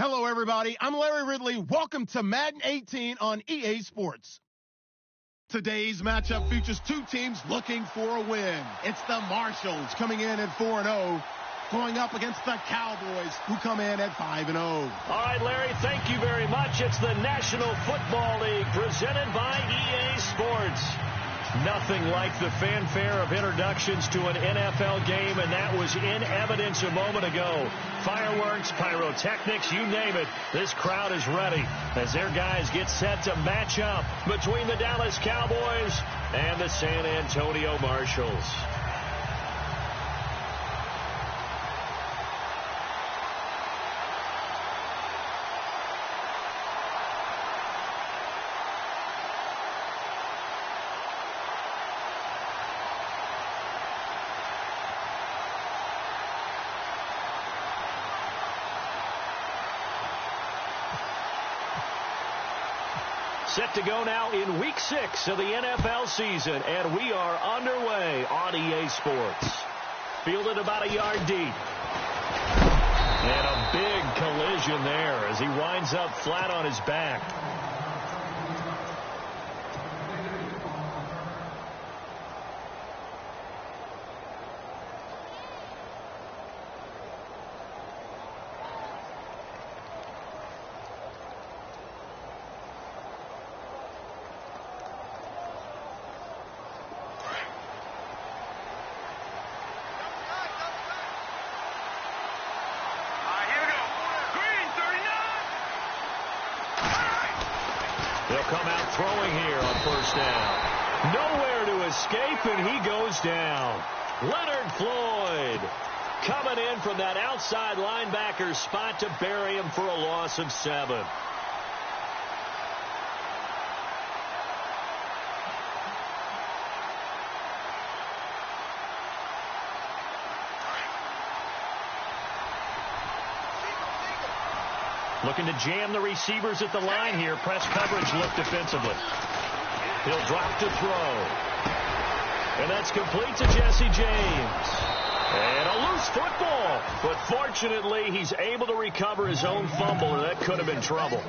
Hello, everybody. I'm Larry Ridley. Welcome to Madden 18 on EA Sports. Today's matchup features two teams looking for a win. It's the Marshalls coming in at 4-0, going up against the Cowboys, who come in at 5-0. All right, Larry, thank you very much. It's the National Football League presented by EA Sports. Nothing like the fanfare of introductions to an NFL game, and that was in evidence a moment ago. Fireworks, pyrotechnics, you name it. This crowd is ready as their guys get set to match up between the Dallas Cowboys and the San Antonio Marshalls. Set to go now in Week 6 of the NFL season, and we are underway on EA Sports. Fielded about a yard deep. And a big collision there as he winds up flat on his back. They'll come out throwing here on first down. Nowhere to escape, and he goes down. Leonard Floyd coming in from that outside linebacker spot to bury him for a loss of 7. Looking to jam the receivers at the line here. Press coverage look defensively. He'll drop to throw. And that's complete to Jesse James. And a loose football. But fortunately, he's able to recover his own fumble, or that could have been trouble.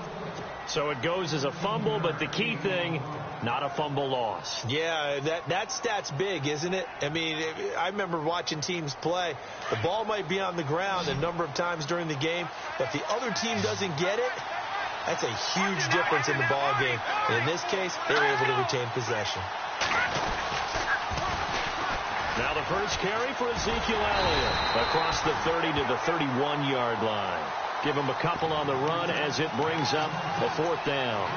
So it goes as a fumble, but the key thing, not a fumble loss. Yeah, that stat's big, isn't it? I mean, I remember watching teams play. The ball might be on the ground a number of times during the game, but if the other team doesn't get it, that's a huge difference in the ball game. And in this case, they were able to retain possession. Now the first carry for Ezekiel Elliott across the 30 to the 31-yard line. Give him a couple on the run as it brings up a 4th down.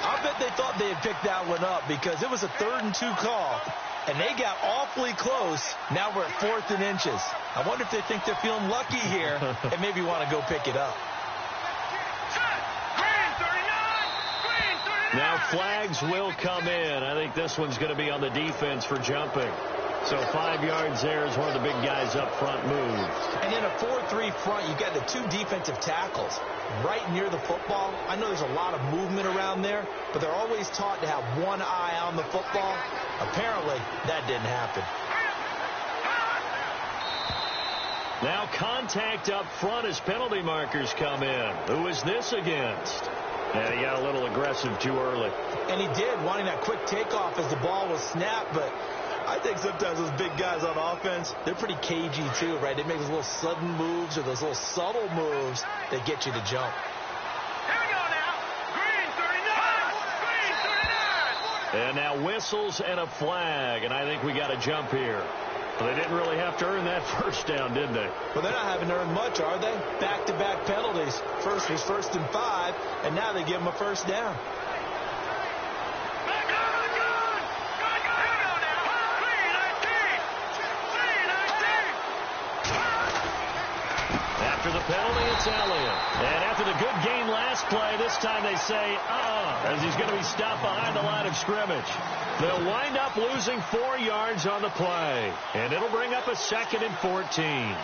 I bet they thought they had picked that one up because it was a 3rd and 2 call, and they got awfully close. Now we're at 4th and inches. I wonder if they think they're feeling lucky here and maybe want to go pick it up. Now flags will come in. I think this one's going to be on the defense for jumping. So 5 yards there as one of the big guys up front moves. And in a 4-3 front, you've got the 2 defensive tackles right near the football. I know there's a lot of movement around there, but they're always taught to have one eye on the football. Apparently, that didn't happen. Now contact up front as penalty markers come in. Who is this against? And he got a little aggressive too early. And he did, wanting that quick takeoff as the ball was snapped, but I think sometimes those big guys on offense, they're pretty cagey too, right? They make those little sudden moves or those little subtle moves that get you to jump. Here we go now. Green 39. Green 39. And now whistles and a flag, and I think we got a jump here. Well, they didn't really have to earn that first down, did they? Well, they're not having to earn much, are they? Back-to-back penalties. First was 1st and 5, and now they give them a first down. After the penalty, it's Elliott. And after the good gain last play, this time they say, as he's going to be stopped behind the line of scrimmage. They'll wind up losing 4 yards on the play. And it'll bring up a 2nd and 14.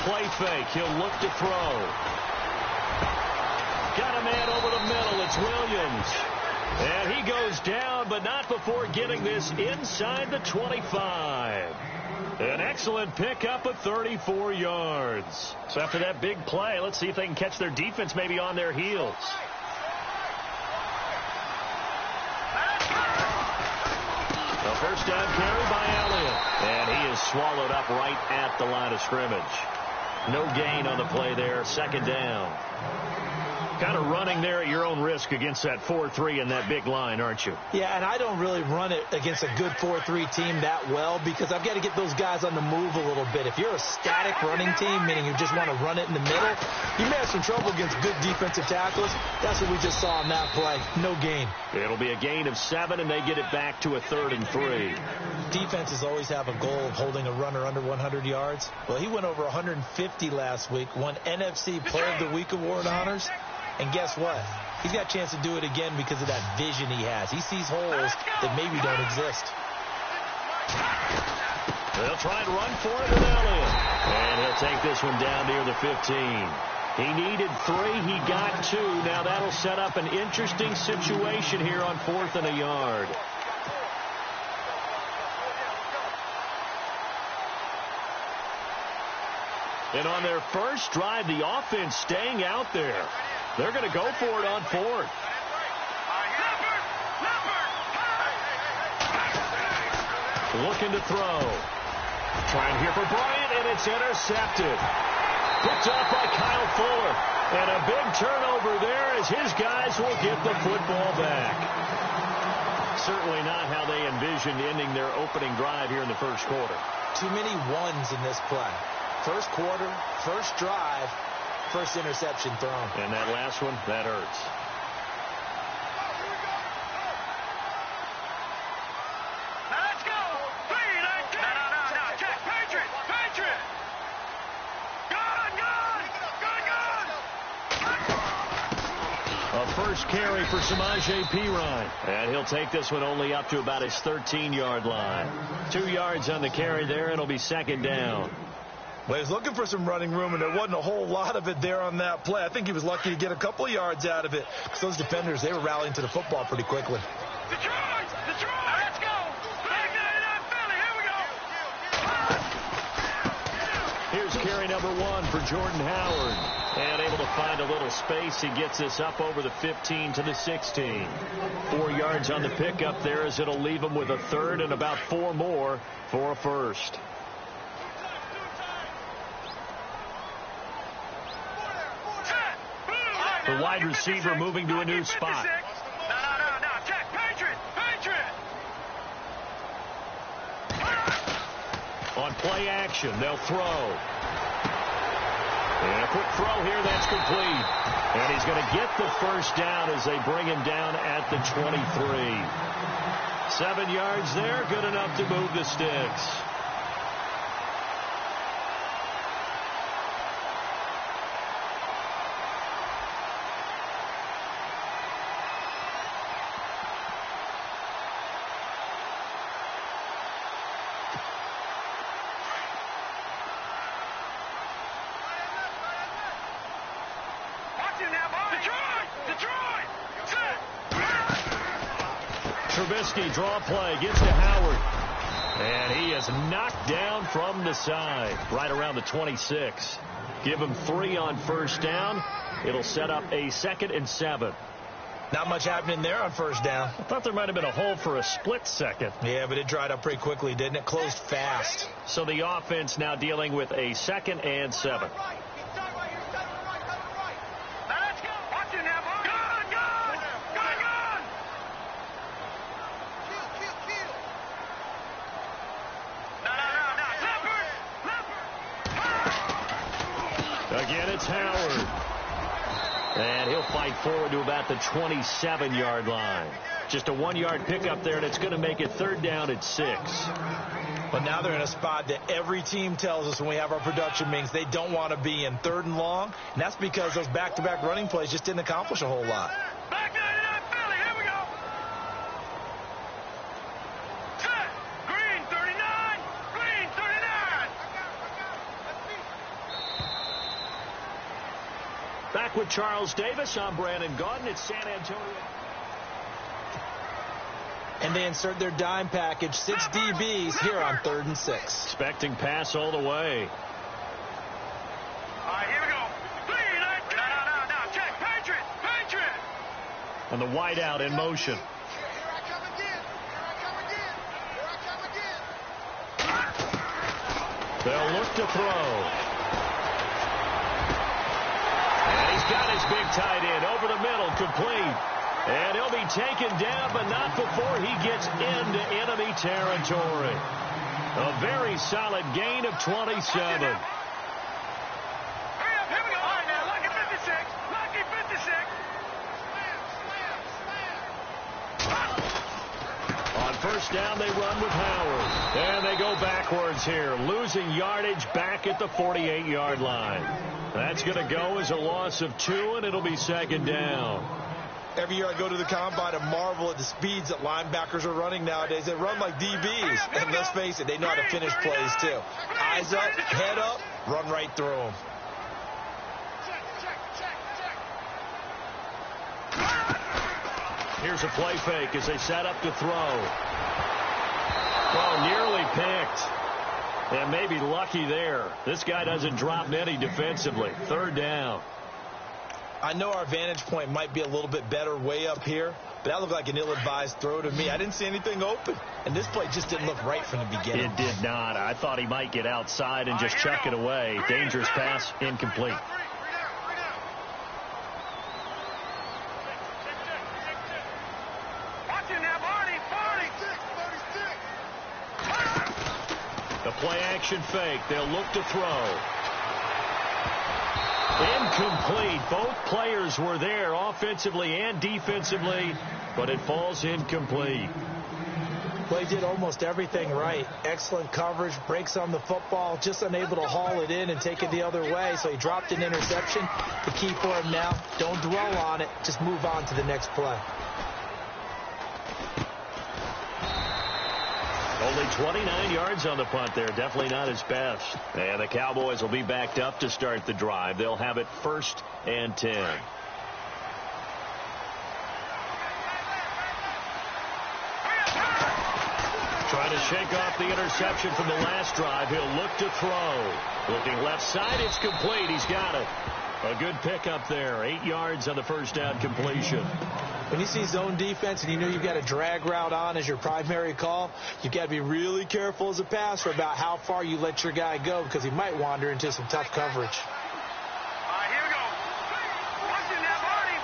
play fake. He'll look to throw. Got a man over the middle. It's Williams. And he goes down, but not before getting this inside the 25. An excellent pickup of 34 yards. So after that big play, let's see if they can catch their defense maybe on their heels. The first down carry by Elliott. And he is swallowed up right at the line of scrimmage. No gain on the play there. Second down. Kind of running there at your own risk against that 4-3 and that big line, aren't you? Yeah, and I don't really run it against a good 4-3 team that well because I've got to get those guys on the move a little bit. If you're a static running team, meaning you just want to run it in the middle, you may have some trouble against good defensive tackles. That's what we just saw on that play. No gain. It'll be a gain of 7, and they get it back to a 3rd and 3. Defenses always have a goal of holding a runner under 100 yards. Well, he went over 150 last week, won NFC Player of the Week award honors. And guess what? He's got a chance to do it again because of that vision he has. He sees holes that maybe don't exist. They'll try and run for it with Elliott. And he'll take this one down near the 15. He needed 3. He got 2. Now that'll set up an interesting situation here on 4th and a yard. And on their first drive, the offense staying out there. They're going to go for it on 4th. Looking to throw. Trying here for Bryant, and it's intercepted. Picked off by Kyle Fuller. And a big turnover there as his guys will get the football back. Certainly not how they envisioned ending their opening drive here in the first quarter. Too many ones in this play. First quarter, first drive, first interception thrown. And that last one, that hurts. Now let's go. 3, no. Check. Patriot. Gun. A first carry for Samaje Perine. And he'll take this one only up to about his 13-yard line. 2 yards on the carry there. It'll be second down. Well, he was looking for some running room, and there wasn't a whole lot of it there on that play. I think he was lucky to get a couple of yards out of it because those defenders, they were rallying to the football pretty quickly. Detroit. Let's go. Philly. Here we go. Here's carry number 1 for Jordan Howard. And able to find a little space. He gets this up over the 15 to the 16. 4 yards on the pickup there as it'll leave him with a 3rd and about 4 more for a first. The wide receiver moving to a new spot. No. Check. Patriot. On play action, they'll throw. And a quick throw here, that's complete. And he's going to get the first down as they bring him down at the 23. 7 yards there, good enough to move the sticks. Trubisky draw play, gets to Howard. And he is knocked down from the side, right around the 26. Give him 3 on first down. It'll set up a 2nd and 7. Not much happening there on first down. I thought there might have been a hole for a split second. Yeah, but it dried up pretty quickly, didn't it? Closed fast. So the offense now dealing with a 2nd and 7. Again, it's Howard. And he'll fight forward to about the 27-yard line. Just a 1-yard pickup there, and it's going to make it 3rd down at 6. But now they're in a spot that every team tells us when we have our production meetings they don't want to be in, 3rd and long. And that's because those back-to-back running plays just didn't accomplish a whole lot. Back 99, Philly. Here we go. Set. Green 39. Back with Charles Davis. I'm Brandon Gaudin. It's San Antonio. And they insert their dime package, 6 DBs here on 3rd and 6. Expecting pass all the way. All right, here we go. No. Check. Patriot. And the wideout in motion. Here I come again. They'll look to throw. And he's got his big tight end over the middle, complete. And he'll be taken down, but not before he gets into enemy territory. A very solid gain of 27. Hurry up, here we go. All right, now, lucky 56. Lucky 56. On first down, they run with Howard. And they go backwards here, losing yardage back at the 48-yard line. That's going to go as a loss of 2, and it'll be 2nd down. Every year I go to the combine and marvel at the speeds that linebackers are running nowadays. They run like DBs. And let's face it, they know how to finish plays, too. Eyes up, head up, run right through them. Here's a play fake as they set up to throw. Oh, nearly picked. And maybe lucky there. This guy doesn't drop many defensively. 3rd down. I know our vantage point might be a little bit better way up here, but that looked like an ill-advised throw to me. I didn't see anything open, and this play just didn't look right from the beginning. It did not. I thought he might get outside and just chuck it away. Dangerous pass, incomplete. Watch him now, Barney. 46. The play action fake. They'll look to throw. Incomplete. Both players were there offensively and defensively, but it falls incomplete. Well, he did almost everything right. Excellent coverage, breaks on the football, just unable to haul it in and take it the other way, so he dropped an interception. The key for him now, don't dwell on it, just move on to the next play. Only 29 yards on the punt there. Definitely not his best. And the Cowboys will be backed up to start the drive. They'll have it 1st and 10. Trying to shake off the interception from the last drive. He'll look to throw. Looking left side. It's complete. He's got it. A good pickup there. 8 yards on the first down completion. When you see zone defense and you know you've got a drag route on as your primary call, you've got to be really careful as a passer about how far you let your guy go because he might wander into some tough coverage. All right, here we go. Watch him now, Barney.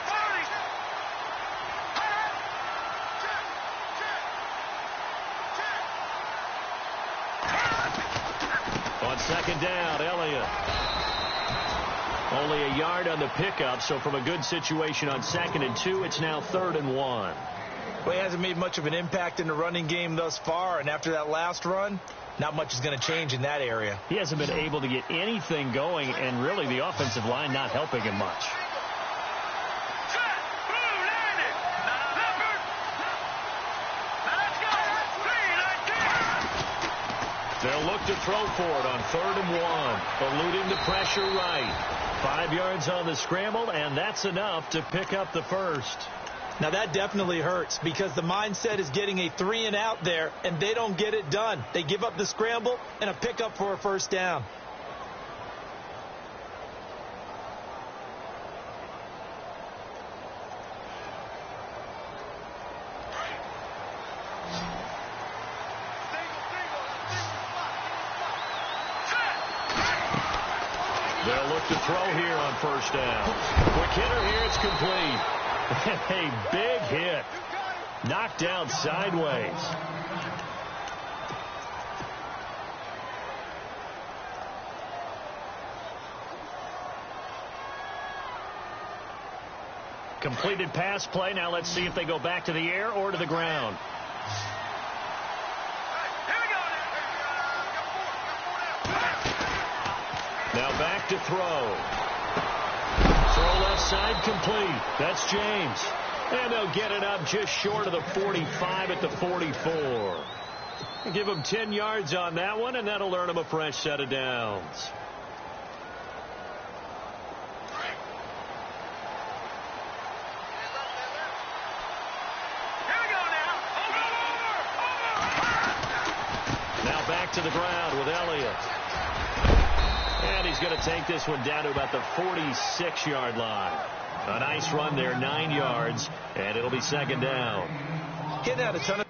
On 2nd down, Elliott. Only a yard on the pickup, so from a good situation on 2nd and 2, it's now 3rd and 1. Well, he hasn't made much of an impact in the running game thus far, and after that last run, not much is going to change in that area. He hasn't been able to get anything going, and really the offensive line not helping him much. They'll look to throw for it on 3rd and 1. Eluding the pressure right. 5 yards on the scramble, and that's enough to pick up the first. Now that definitely hurts because the mindset is getting a 3 and out there, and they don't get it done. They give up the scramble and a pickup for a first down. They'll look to throw here on first down. Quick hitter here, it's complete. A big hit. Knocked down sideways. Completed pass play. Now let's see if they go back to the air or to the ground. Now back to throw. Throw left side complete. That's James. And they'll get it up just short of the 45 at the 44. Give them 10 yards on that one, and that'll earn them a fresh set of downs. to the ground with Elliott. And he's going to take this one down to about the 46-yard line. A nice run there, 9 yards, and it'll be second down. Getting out a ton of...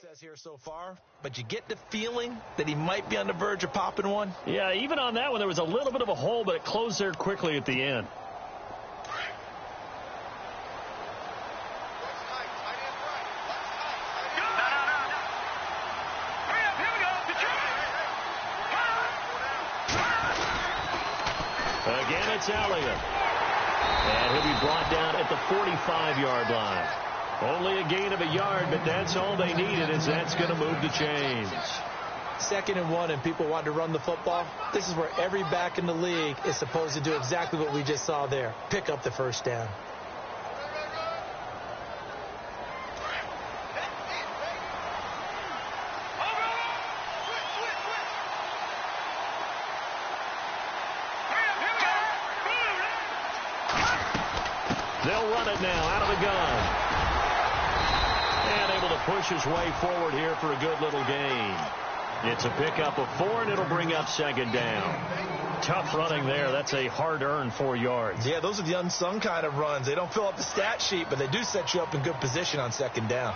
says here so far, but you get the feeling that he might be on the verge of popping one. Yeah, even on that one, there was a little bit of a hole, but it closed there quickly at the end. Again, it's Elliott. And he'll be brought down at the 45-yard line. Only a gain of a yard, but that's all they needed, as that's going to move the chains. 2nd and 1, and people want to run the football. This is where every back in the league is supposed to do exactly what we just saw there. Pick up the first down. They'll run it now out of the gun. And able to push his way forward here for a good little gain. It's a pickup of 4, and it'll bring up second down. Tough running there. That's a hard-earned 4 yards. Yeah, those are the unsung kind of runs. They don't fill up the stat sheet, but they do set you up in good position on second down.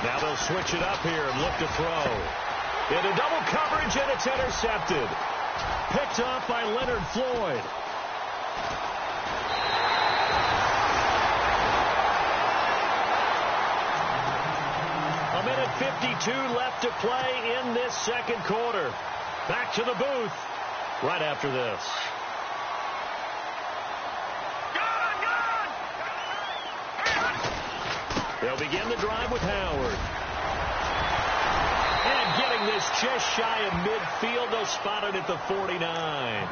Now they'll switch it up here and look to throw. Into double coverage, and it's intercepted. Picked off by Leonard Floyd. A minute 52 left to play in this second quarter. Back to the booth right after this. They'll begin the drive with Howard. And getting this just shy of midfield. They'll spot it at the 49.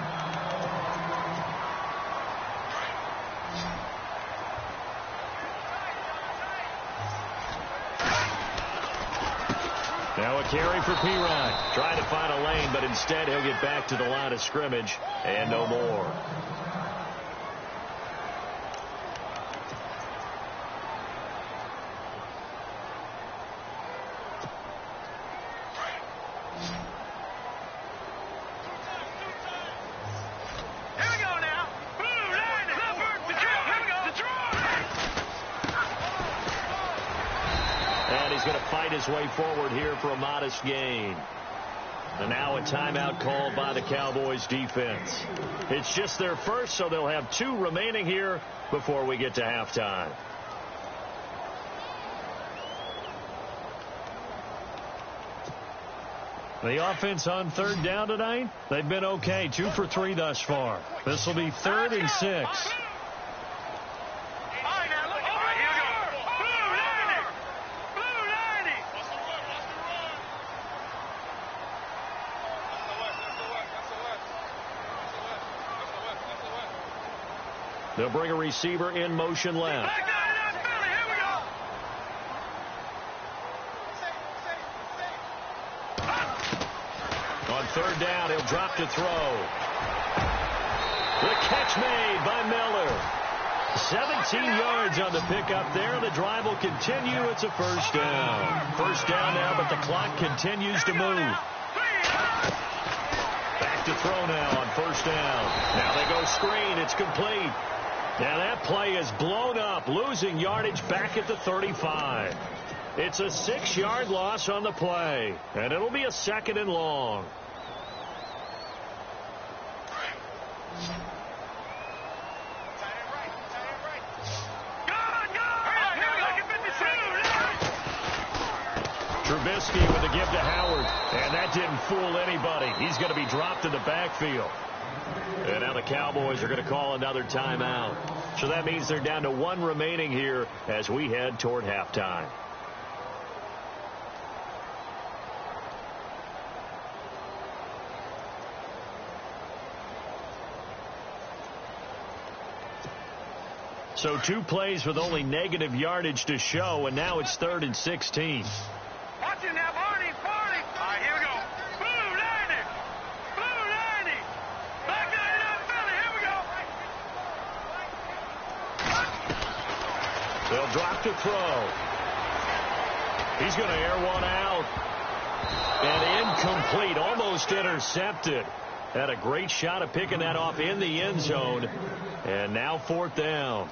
Now a carry for P-Rod. Trying to find a lane, but instead he'll get back to the line of scrimmage and no more. His way forward here for a modest gain. And now a timeout called by the Cowboys defense. It's just their first, so they'll have 2 remaining here before we get to halftime. The offense on 3rd down tonight, they've been okay. 2 for 3 thus far. This will be 3rd and 6. They'll bring a receiver in motion left. On 3rd down, he'll drop to throw. The catch made by Miller. 17 yards on the pickup there. The drive will continue. It's a first down. First down now, but the clock continues to move. Back to throw now on 1st down. Now they go screen. It's complete. Now that play is blown up, losing yardage back at the 35. It's a 6-yard loss on the play, and it'll be a 2nd and long. Trubisky with a give to Howard, and that didn't fool anybody. He's going to be dropped in the backfield. And now the Cowboys are going to call another timeout. So that means they're down to 1 remaining here as we head toward halftime. So 2 plays with only negative yardage to show, and now it's 3rd and 16. Watch it now, Barney. All right, here we go. Blue 90. Black 99 Philly. Here we go. They'll drop to throw. He's going to air one out. And incomplete, almost intercepted. Had a great shot at picking that off in the end zone. And now 4th down.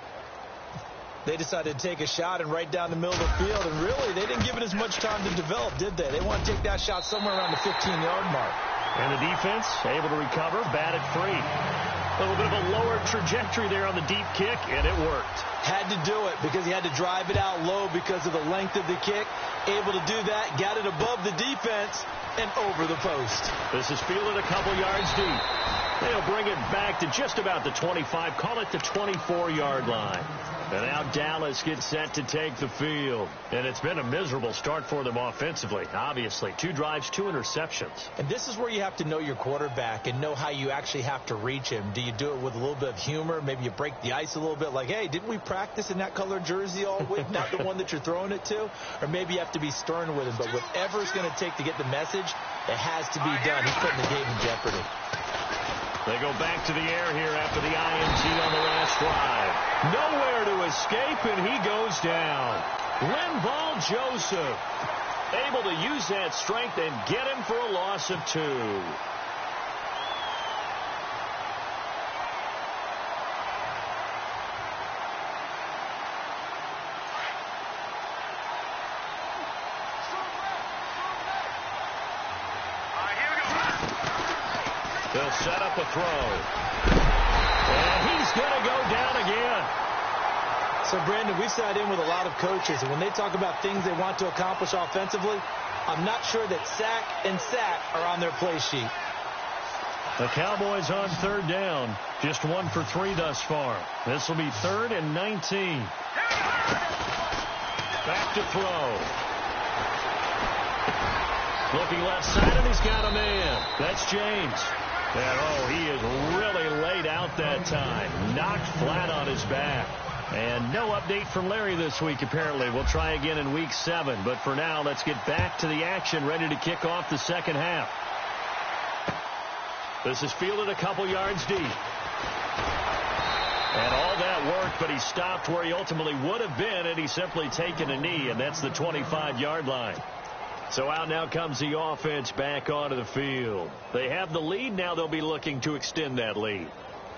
They decided to take a shot and right down the middle of the field, and really, they didn't give it as much time to develop, did they? They want to take that shot somewhere around the 15-yard mark. And the defense able to recover, batted free. A little bit of a lower trajectory there on the deep kick, and it worked. Had to do it because he had to drive it out low because of the length of the kick. Able to do that, got it above the defense, and over the post. This is fielded a couple yards deep. They'll bring it back to just about the 25, call it the 24-yard line. And now Dallas gets set to take the field. And it's been a miserable start for them offensively, obviously. 2 drives, 2 interceptions. And this is where you have to know your quarterback and know how you actually have to reach him. Do you do it with a little bit of humor? Maybe you break the ice a little bit like, hey, didn't we practice in that color jersey all week? Not the one that you're throwing it to? Or maybe you have to be stern with him. But whatever it's going to take to get the message, it has to be done. He's putting the game in jeopardy. They go back to the air here after the INT on the last drive. Nowhere to escape, and he goes down. Linval Joseph able to use that strength and get him for a loss of 2. They'll set up a throw. And he's going to go down again. So, Brandon, we've sat in with a lot of coaches, and when they talk about things they want to accomplish offensively, I'm not sure that sack and sack are on their play sheet. The Cowboys on 3rd down. Just 1 for 3 thus far. This will be 3rd and 19. Back to throw. Looking left side, and he's got a man. That's James. And, oh, he is really laid out that time. Knocked flat on his back. And no update from Larry this week, apparently. We'll try again in Week 7. But for now, let's get back to the action, ready to kick off the second half. This is fielded a couple yards deep. And all that worked, but he stopped where he ultimately would have been, and he's simply taken a knee, and that's the 25-yard line. So out now comes the offense back onto the field. They have the lead. Now they'll be looking to extend that lead.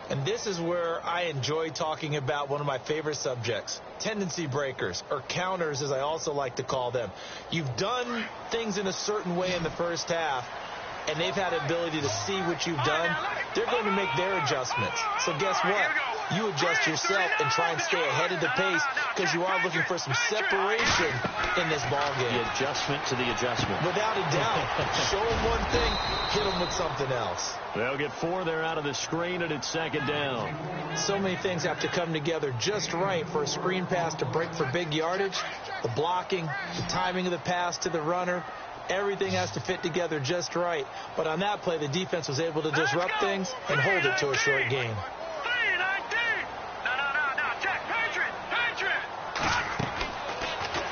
And this is where I enjoy talking about one of my favorite subjects, tendency breakers, or counters, as I also like to call them. You've done things in a certain way in the first half, and they've had the ability to see what you've done. They're going to make their adjustments. So guess what? You adjust yourself and try and stay ahead of the pace because you are looking for some separation in this ball game. The adjustment to the adjustment. Without a doubt. Show them one thing, hit them with something else. They'll get 4 there out of the screen, and it's 2nd down. So many things have to come together just right for a screen pass to break for big yardage. The blocking, the timing of the pass to the runner. Everything has to fit together just right. But on that play, the defense was able to disrupt things and hold it to a short game.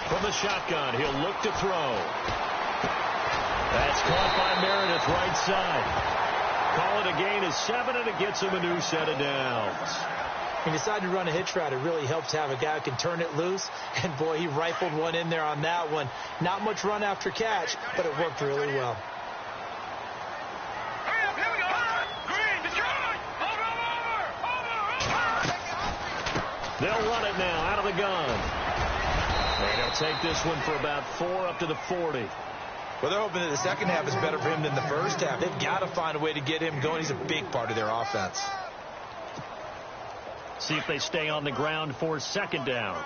From the shotgun, he'll look to throw. That's caught by Meredith right side. Call it a gain of 7, and it gets him a new set of downs. He decided to run a hitch route. It really helps to have a guy who can turn it loose. And, boy, he rifled one in there on that one. Not much run after catch, but it worked really well. They'll run it now out of the gun. And he'll take this one for about 4 up to the 40. Well, they're hoping that the second half is better for him than the first half. They've got to find a way to get him going. He's a big part of their offense. See if they stay on the ground for 2nd down.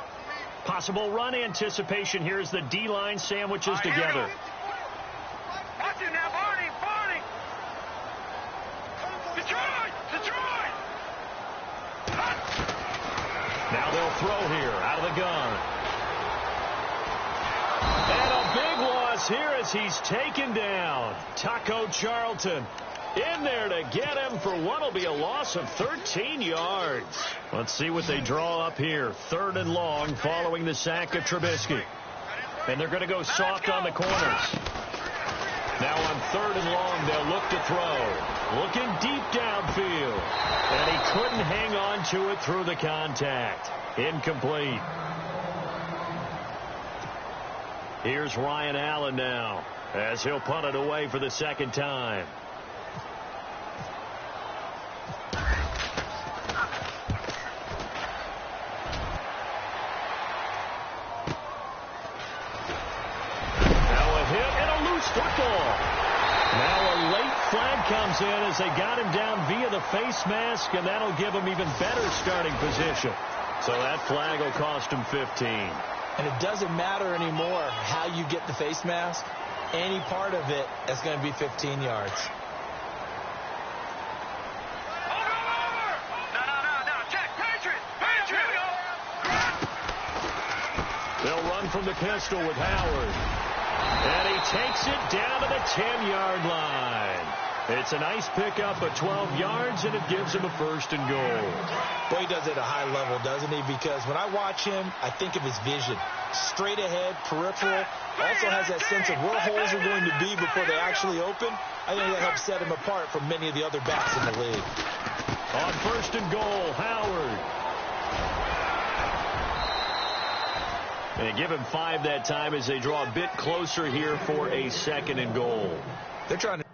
Possible run anticipation here as the D-line sandwiches together. Watch it now, Barney. Detroit! Detroit! Now they'll throw here out of the gun. And a big loss here as he's taken down. Taco Charlton in there to get him for what will be a loss of 13 yards. Let's see what they draw up here. 3rd and long following the sack of Trubisky. And they're going to go soft on the corners. Now on 3rd and long, they'll look to throw. Looking deep downfield. And he couldn't hang on to it through the contact. Incomplete. Here's Ryan Allen now as he'll punt it away for the 2nd time. Football. Now a late flag comes in as they got him down via the face mask, and that'll give him even better starting position. So that flag will cost him 15. And it doesn't matter anymore how you get the face mask. Any part of it is going to be 15 yards. They'll run from the pistol with Howard. And he takes it down to the 10-yard line. It's a nice pickup of 12 yards, and it gives him a 1st and goal. Boy, he does it at a high level, doesn't he? Because when I watch him, I think of his vision. Straight ahead, peripheral. Also has that sense of where holes are going to be before they actually open. I think that helps set him apart from many of the other backs in the league. On 1st and goal, Howard. And they give him 5 that time as they draw a bit closer here for a 2nd and goal. They're trying to...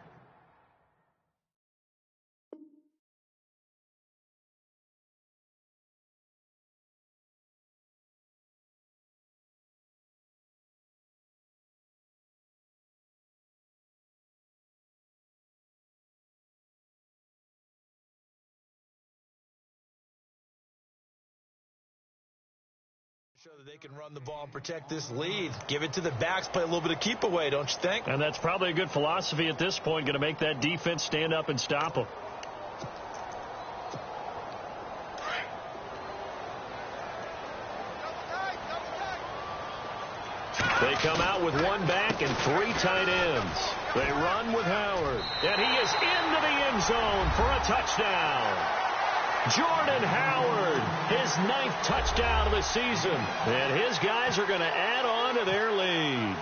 show that they can run the ball and protect this lead. Give it to the backs, play a little bit of keep away, don't you think? And that's probably a good philosophy at this point, going to make that defense stand up and stop them. They come out with 1 back and 3 tight ends. They run with Howard, and he is into the end zone for a touchdown. Jordan Howard, his 9th touchdown of the season. And his guys are going to add on to their lead.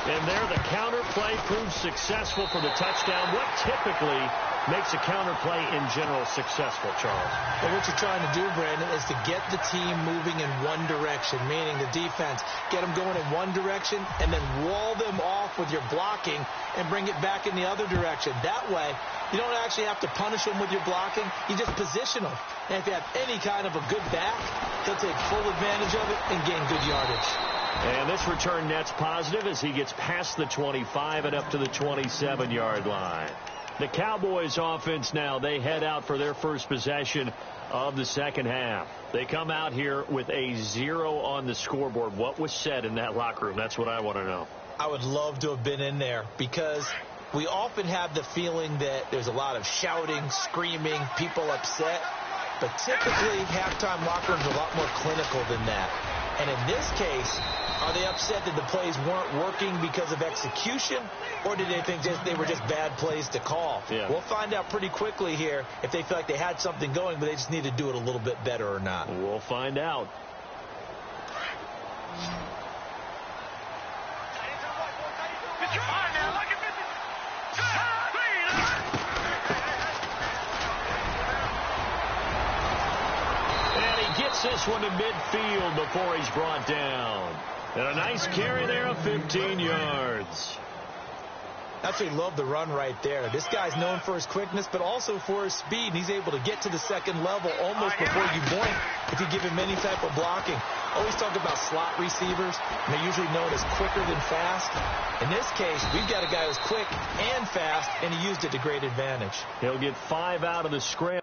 And there the counter play proves successful for the touchdown. What typically makes a counter play in general successful, Charles? Well, what you're trying to do, Brandon, is to get the team moving in one direction, meaning the defense. Get them going in one direction and then wall them off with your blocking and bring it back in the other direction. That way, you don't actually have to punish them with your blocking. You just position them. And if you have any kind of a good back, they'll take full advantage of it and gain good yardage. And this return net's positive as he gets past the 25 and up to the 27-yard line. The Cowboys offense now, they head out for their first possession of the 2nd half. They come out here with a 0 on the scoreboard. What was said in that locker room? That's what I want to know. I would love to have been in there because we often have the feeling that there's a lot of shouting, screaming, people upset. But typically, halftime locker rooms are a lot more clinical than that. And in this case, are they upset that the plays weren't working because of execution, or did they think they were just bad plays to call? Yeah. We'll find out pretty quickly here if they feel like they had something going, but they just need to do it a little bit better or not. We'll find out. Gets this one to midfield before he's brought down. And a nice carry there of 15 yards. That's why he loved the run right there. This guy's known for his quickness, but also for his speed. And he's able to get to the 2nd level almost before you blink if you give him any type of blocking. Always talk about slot receivers, and they're usually known as quicker than fast. In this case, we've got a guy who's quick and fast, and he used it to great advantage. He'll get 5 out of the scramble.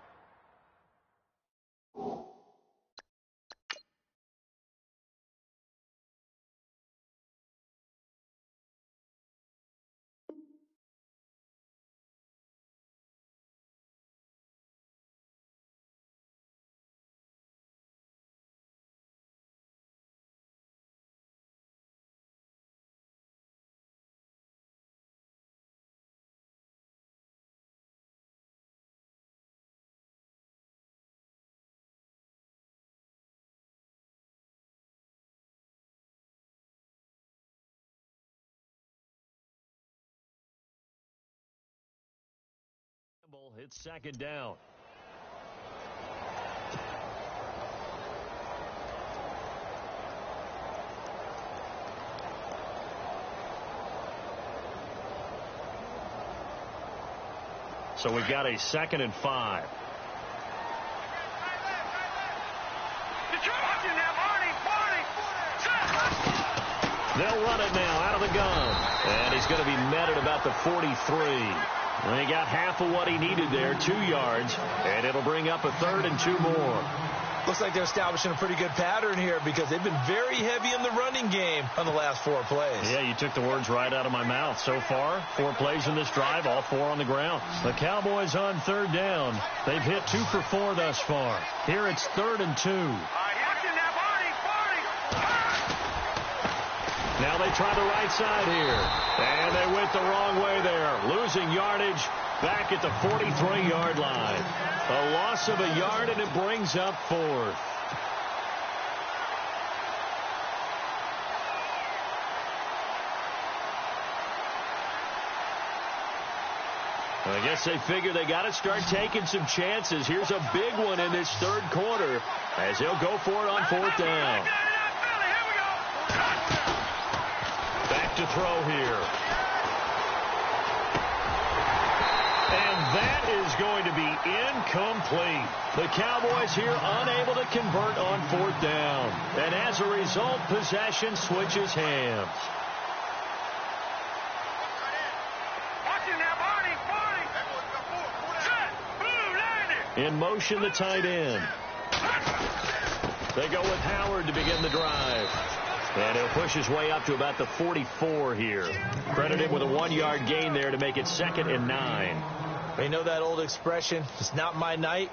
It's second down. So we've got a 2nd and 5. They'll run it now out of the gun. And he's going to be met at about the 43. And he got half of what he needed there, 2 yards. And it'll bring up a 3rd and 2 more. Looks like they're establishing a pretty good pattern here because they've been very heavy in the running game on the last 4 plays. Yeah, you took the words right out of my mouth. So far, 4 plays in this drive, all 4 on the ground. The Cowboys on 3rd down. They've hit 2 for 4 thus far. Here it's 3rd and 2. Now they try the right side here. And they went the wrong way there. Losing yardage back at the 43-yard line. A loss of a yard, and it brings up 4th. I guess they figure they got to start taking some chances. Here's a big one in this 3rd quarter as they'll go for it on 4th down. Back to throw here. And that is going to be incomplete. The Cowboys here unable to convert on 4th down. And as a result, possession switches hands. In motion, the tight end. They go with Howard to begin the drive. And he'll push his way up to about the 44 here. Credit him with a 1-yard gain there to make it 2nd and 9. You know that old expression, it's not my night?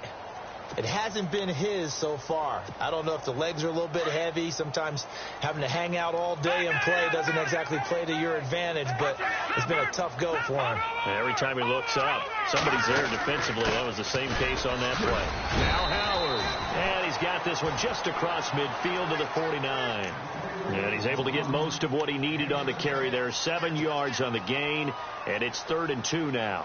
It hasn't been his so far. I don't know if the legs are a little bit heavy. Sometimes having to hang out all day and play doesn't exactly play to your advantage, but it's been a tough go for him. And every time he looks up, somebody's there defensively. That was the same case on that play. Now Howard. And he's got this one just across midfield to the 49. And he's able to get most of what he needed on the carry there. 7 yards on the gain, and it's 3rd and 2 now.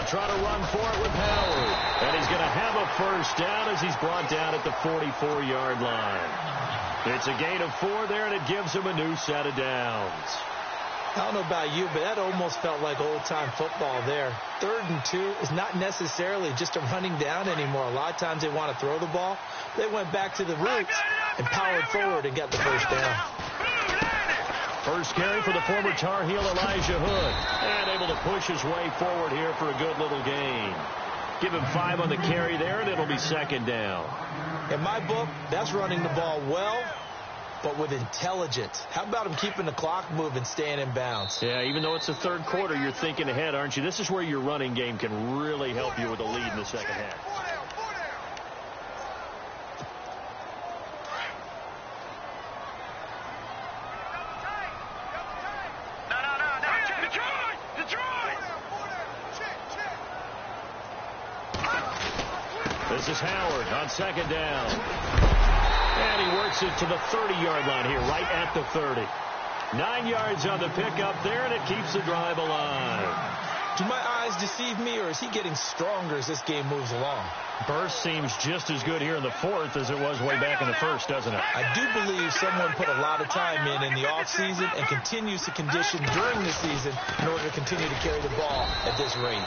Try to run for it with Howard. And he's going to have a 1st down as he's brought down at the 44-yard line. It's a gain of 4 there, and it gives him a new set of downs. I don't know about you, but that almost felt like old-time football there. 3rd and 2 is not necessarily just a running down anymore. A lot of times they want to throw the ball. They went back to the roots and powered forward and got the 1st down. First carry for the former Tar Heel Elijah Hood. And able to push his way forward here for a good little gain. Give him 5 on the carry there, and it'll be 2nd down. In my book, that's running the ball well, but with intelligence. How about him keeping the clock moving, staying in bounds? Yeah, even though it's the 3rd quarter, you're thinking ahead, aren't you? This is where your running game can really help you with a lead in the 2nd half. This is Howard on 2nd down. And he works it to the 30-yard line here, right at the 30. 9 yards on the pickup there, and it keeps the drive alive. Do my eyes deceive me, or is he getting stronger as this game moves along? Burst seems just as good here in the 4th as it was way back in the 1st, doesn't it? I do believe someone put a lot of time in the offseason and continues to condition during the season in order to continue to carry the ball at this rate.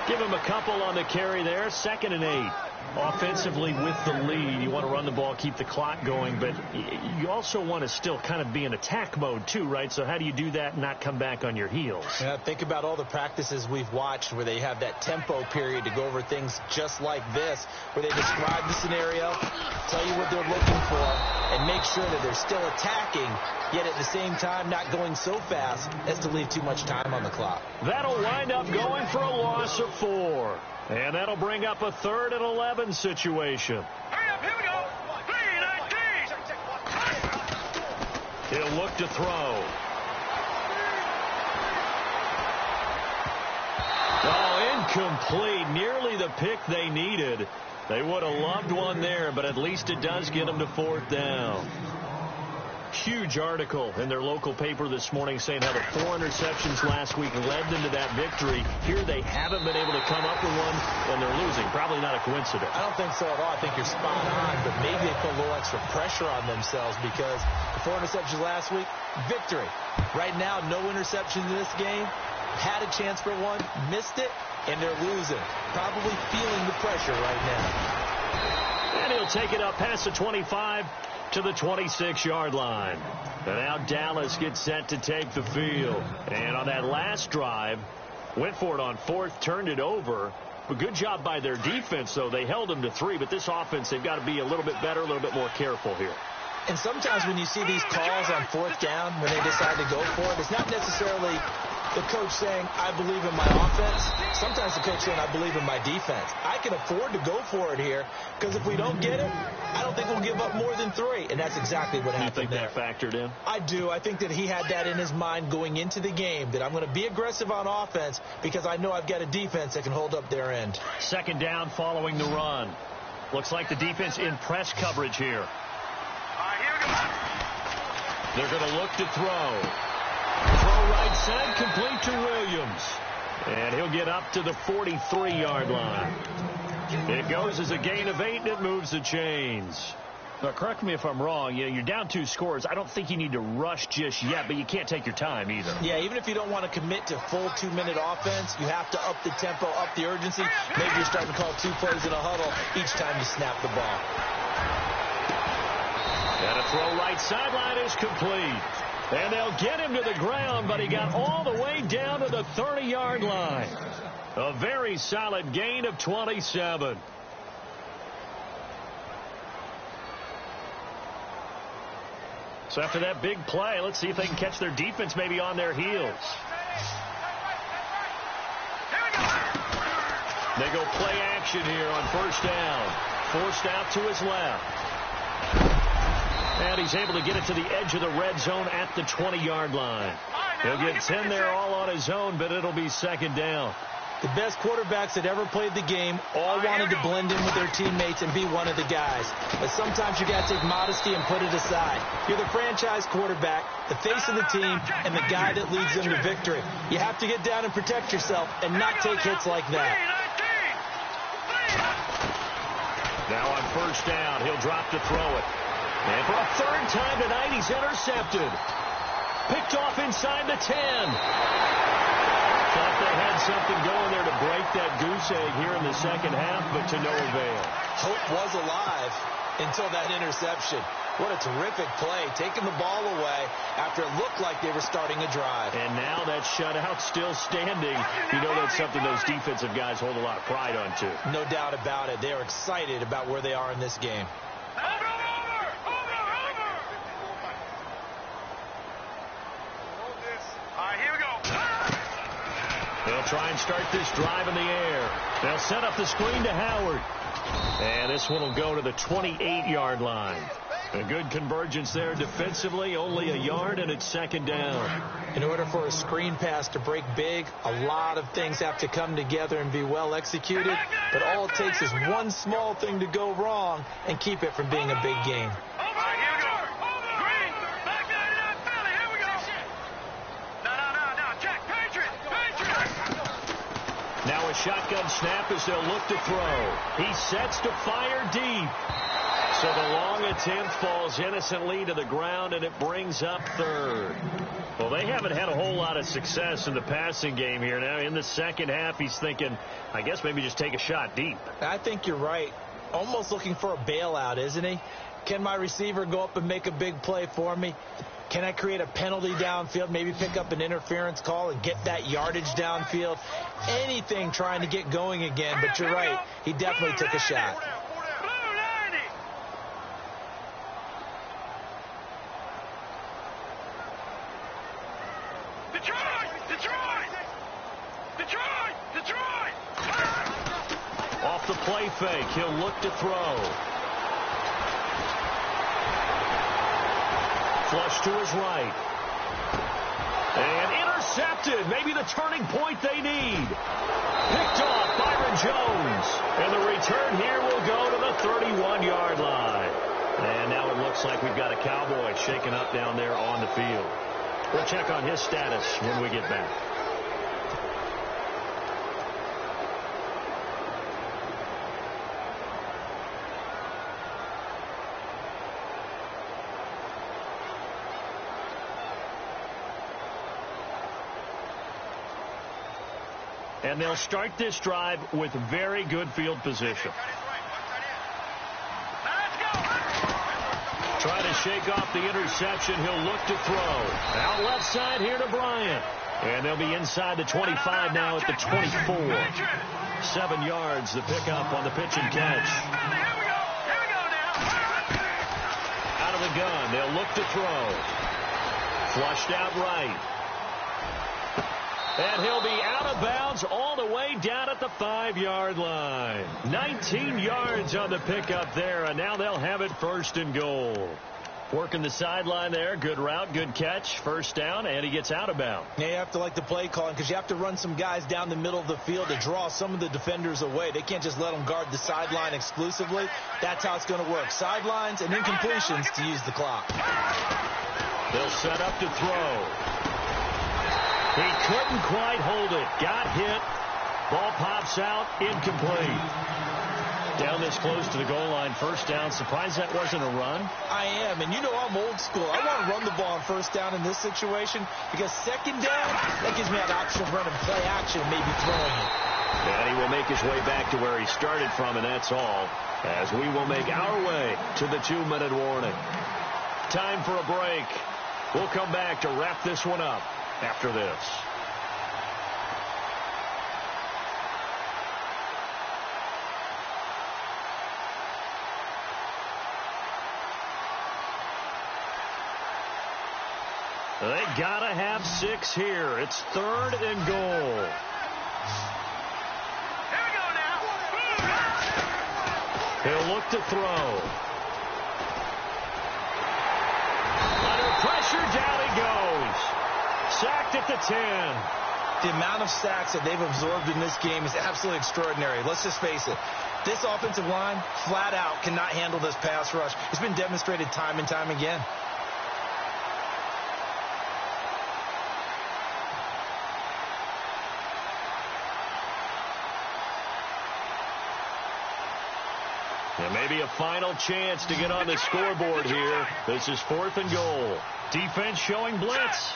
Give him a couple on the carry there. 2nd and 8. Offensively with the lead, you want to run the ball, keep the clock going, but you also want to still kind of be in attack mode too, right? So how do you do that and not come back on your heels? Yeah, think about all the practices we've watched where they have that tempo period to go over things just like this, where they describe the scenario, tell you what they're looking for, and make sure that they're still attacking, yet at the same time not going so fast as to leave too much time on the clock. That'll wind up going for a loss of 4. And that'll bring up a 3rd and 11 situation. Hurry up, here we go. 3-19. He'll look to throw. Oh, incomplete. Nearly the pick they needed. They would have loved one there, but at least it does get them to 4th down. Huge article in their local paper this morning saying how the 4 interceptions last week led them to that victory. Here they haven't been able to come up with one, and they're losing. Probably not a coincidence. I don't think so at all. I think you're spot on, but maybe they put a little extra pressure on themselves because the 4 interceptions last week, victory. Right now, no interceptions in this game. Had a chance for one, missed it, and they're losing. Probably feeling the pressure right now. And he'll take it up past the 25 to the 26-yard line. And now Dallas gets set to take the field. And on that last drive, went for it on 4th, turned it over. But good job by their defense, though. They held them to 3, but this offense, they've got to be a little bit better, a little bit more careful here. And sometimes when you see these calls on 4th down, when they decide to go for it, it's not necessarily the coach saying, I believe in my offense. Sometimes the coach saying, I believe in my defense. I can afford to go for it here because if we don't get it, I don't think we'll give up more than 3. And that's exactly what happened there. You think that factored in? I do. I think that he had that in his mind going into the game, that I'm going to be aggressive on offense because I know I've got a defense that can hold up their end. 2nd down following the run. Looks like the defense in press coverage here. They're going to look to throw. Throw right side, complete to Williams. And he'll get up to the 43-yard line. It goes as a gain of 8, and it moves the chains. Now, correct me if I'm wrong. You're down 2 scores. I don't think you need to rush just yet, but you can't take your time either. Yeah, even if you don't want to commit to full 2-minute offense, you have to up the tempo, up the urgency. Maybe you're starting to call 2 plays in a huddle each time you snap the ball. And a throw right sideline is complete. And they'll get him to the ground, but he got all the way down to the 30-yard line. A very solid gain of 27. So after that big play, let's see if they can catch their defense maybe on their heels. They go play action here on 1st down. Forced out to his left. And he's able to get it to the edge of the red zone at the 20-yard line. He'll get 10 there all on his own, but it'll be 2nd down. The best quarterbacks that ever played the game all wanted to blend in with their teammates and be one of the guys. But sometimes you got to take modesty and put it aside. You're the franchise quarterback, the face of the team, and the guy that leads them to victory. You have to get down and protect yourself and not take hits like that. Now on 1st down, he'll drop to throw it. And for a 3rd time tonight, he's intercepted. Picked off inside the 10. Thought they had something going there to break that goose egg here in the 2nd half, but to no avail. Hope was alive until that interception. What a terrific play, taking the ball away after it looked like they were starting a drive. And now that shutout still standing. You know that's something those defensive guys hold a lot of pride on, too. No doubt about it. They are excited about where they are in this game. They'll try and start this drive in the air. They'll set up the screen to Howard. And this one will go to the 28-yard line. A good convergence there defensively, only a yard, and it's 2nd down. In order for a screen pass to break big, a lot of things have to come together and be well executed. But all it takes is one small thing to go wrong and keep it from being a big game. Now a shotgun snap as they'll look to throw. He sets to fire deep. So the long attempt falls innocently to the ground, and it brings up 3rd. Well, they haven't had a whole lot of success in the passing game here. Now in the 2nd half, he's thinking, I guess maybe just take a shot deep. I think you're right. Almost looking for a bailout, isn't he? Can my receiver go up and make a big play for me? Can I create a penalty downfield, maybe pick up an interference call and get that yardage downfield? Anything trying to get going again, but you're right. He definitely took a shot. Off the play fake, he'll look to throw. Flush to his right. And intercepted. Maybe the turning point they need. Picked off Byron Jones. And the return here will go to the 31-yard line. And now it looks looks like we've got a Cowboy shaken up down there on the field. We'll check on his status when we get back. And they'll start this drive with very good field position. Trying to shake off the interception. He'll look to throw. Out left side here to Bryant. And they'll be inside the 25 now at the 24. 7 yards, the pickup on the pitch and catch. Out of the gun. They'll look to throw. Flushed out right. And he'll be out of bounds all the way down at the 5-yard line. 19 yards on the pickup there, and now they'll have it 1st and goal. Working the sideline there. Good route, good catch. First down, and he gets out of bounds. Yeah, you have to like the play calling because you have to run some guys down the middle of the field to draw some of the defenders away. They can't just let them guard the sideline exclusively. That's how it's going to work. Sidelines and incompletions to use the clock. They'll set up to throw. He couldn't quite hold it. Got hit. Ball pops out. Incomplete. Down this close to the goal line. First down. Surprised that wasn't a run? I am. And you know I'm old school. I want to run the ball on first down in this situation because second down, that gives me an option of running play action and maybe throwing it. And he will make his way back to where he started from, and that's all. As we will make our way to the 2-minute warning. Time for a break. We'll come back to wrap this one up after this. They gotta have 6 here. It's 3rd and goal. Here we go now. He'll look to throw. Under pressure, down he goes. Sacked at the 10. The amount of sacks that they've absorbed in this game is absolutely extraordinary. Let's just face it. This offensive line, flat out, cannot handle this pass rush. It's been demonstrated time and time again. And maybe a final chance to get on the scoreboard here. This is 4th and goal. Defense showing blitz.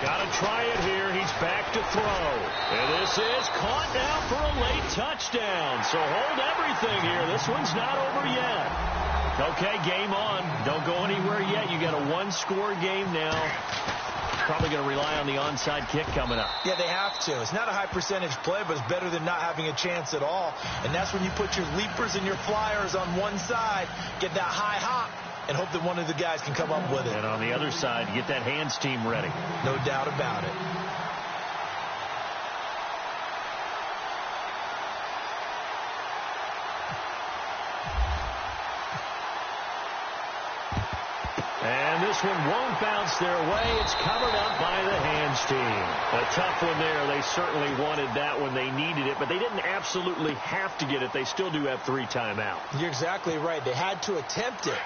Got to try it here. He's back to throw. And this is caught now for a late touchdown. So hold everything here. This one's not over yet. Okay, game on. Don't go anywhere yet. You got a 1-score game now. Probably going to rely on the onside kick coming up. Yeah, they have to. It's not a high percentage play, but it's better than not having a chance at all. And that's when you put your leapers and your flyers on one side, get that high hop, and hope that one of the guys can come up with it. And on the other side, get that hands team ready. No doubt about it. And this one won't bounce their way. It's covered up by the hands team. A tough one there. They certainly wanted that when they needed it, but they didn't absolutely have to get it. They still do have 3 timeouts. You're exactly right. They had to attempt it.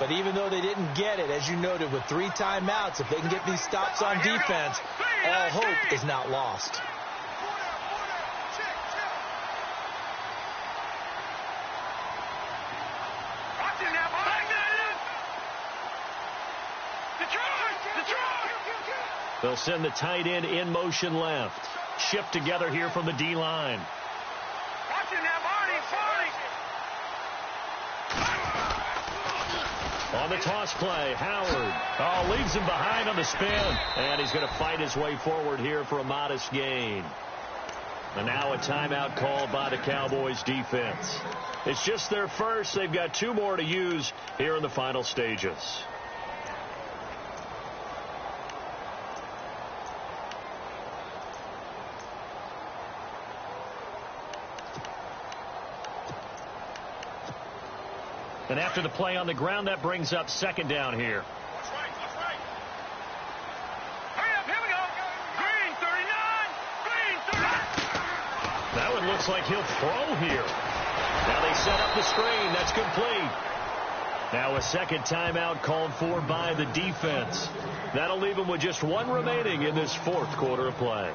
But even though they didn't get it, as you noted, with 3 timeouts, if they can get these stops on defense, all hope is not lost. They'll send the tight end in motion left. Shift together here from the D-line. On the toss play, Howard leaves him behind on the spin. And he's going to fight his way forward here for a modest gain. And now a timeout called by the Cowboys defense. It's just their first. They've got 2 more to use here in the final stages. And after the play on the ground, that brings up 2nd down here. That's right. Hurry up, here we go. Green 39. That one looks like he'll throw here. Now they set up the screen. That's complete. Now a second timeout called for by the defense. That'll leave them with just one remaining in this fourth quarter of play.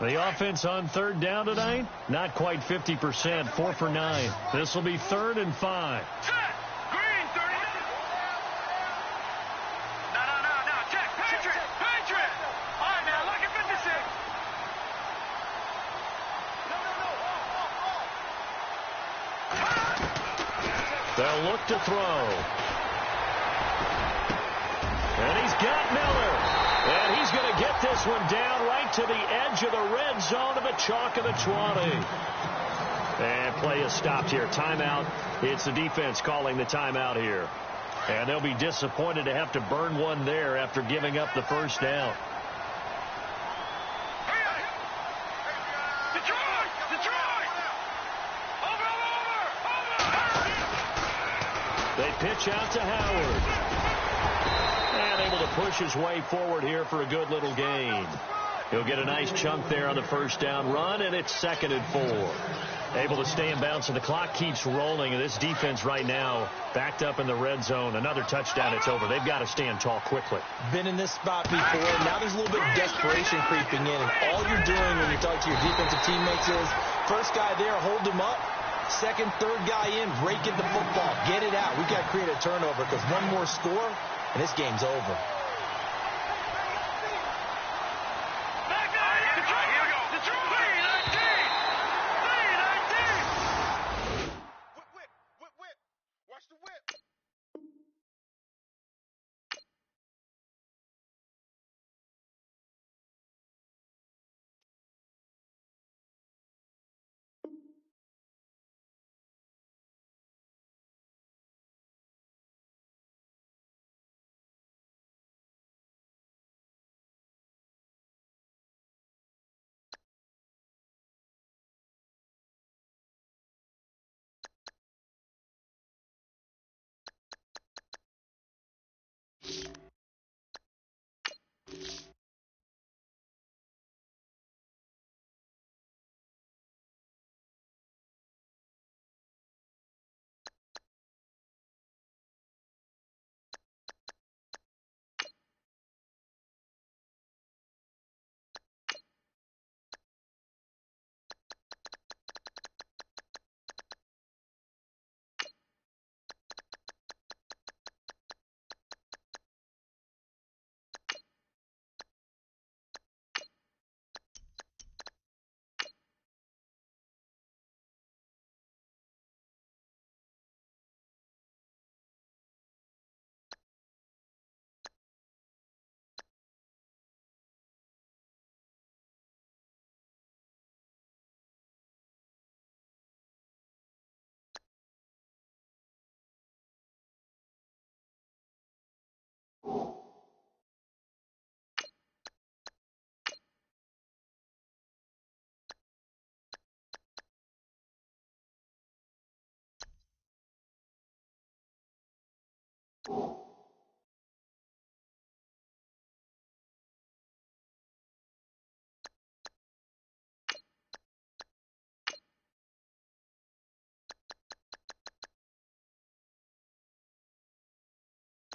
The offense on third down tonight, not quite 50%, 4 for 9. This will be 3rd and 5. Set. Green, 30. No. Check. Patriot. All right, now, look at 56. No. They'll look to throw. And he's got Miller. And he's going to get this one down right to the edge of the red zone of the chalk of the 20. And play is stopped here. Timeout. It's the defense calling the timeout here. And they'll be disappointed to have to burn one there after giving up the first down. Detroit! Over! They pitch out to Howard. And able to push his way forward here for a good little gain. He'll get a nice chunk there on the first down run, and it's 2nd and 4. Able to stay in bounds, and the clock keeps rolling. And this defense right now backed up in the red zone. Another touchdown, it's over. They've got to stand tall quickly. Been in this spot before. Now there's a little bit of desperation creeping in. And all you're doing when you talk to your defensive teammates is, first guy there, hold him up. Second, third guy in, break it the football. Get it out. We've got to create a turnover because one more score, and this game's over.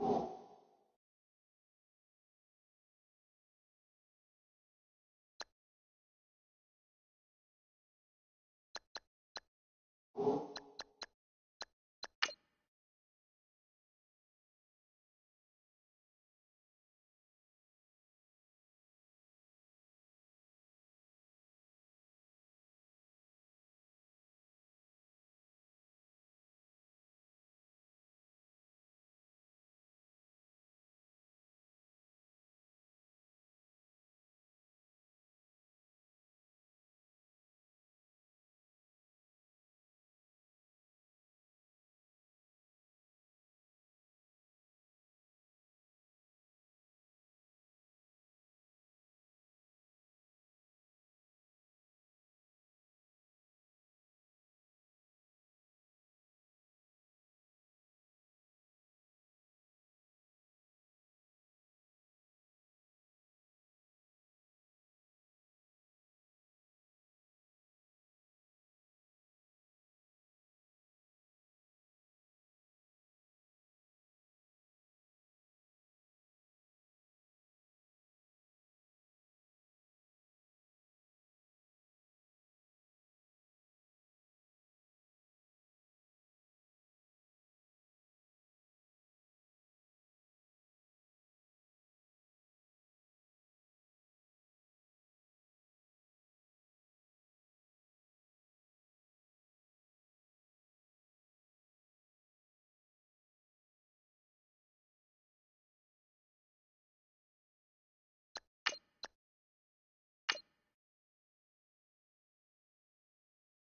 you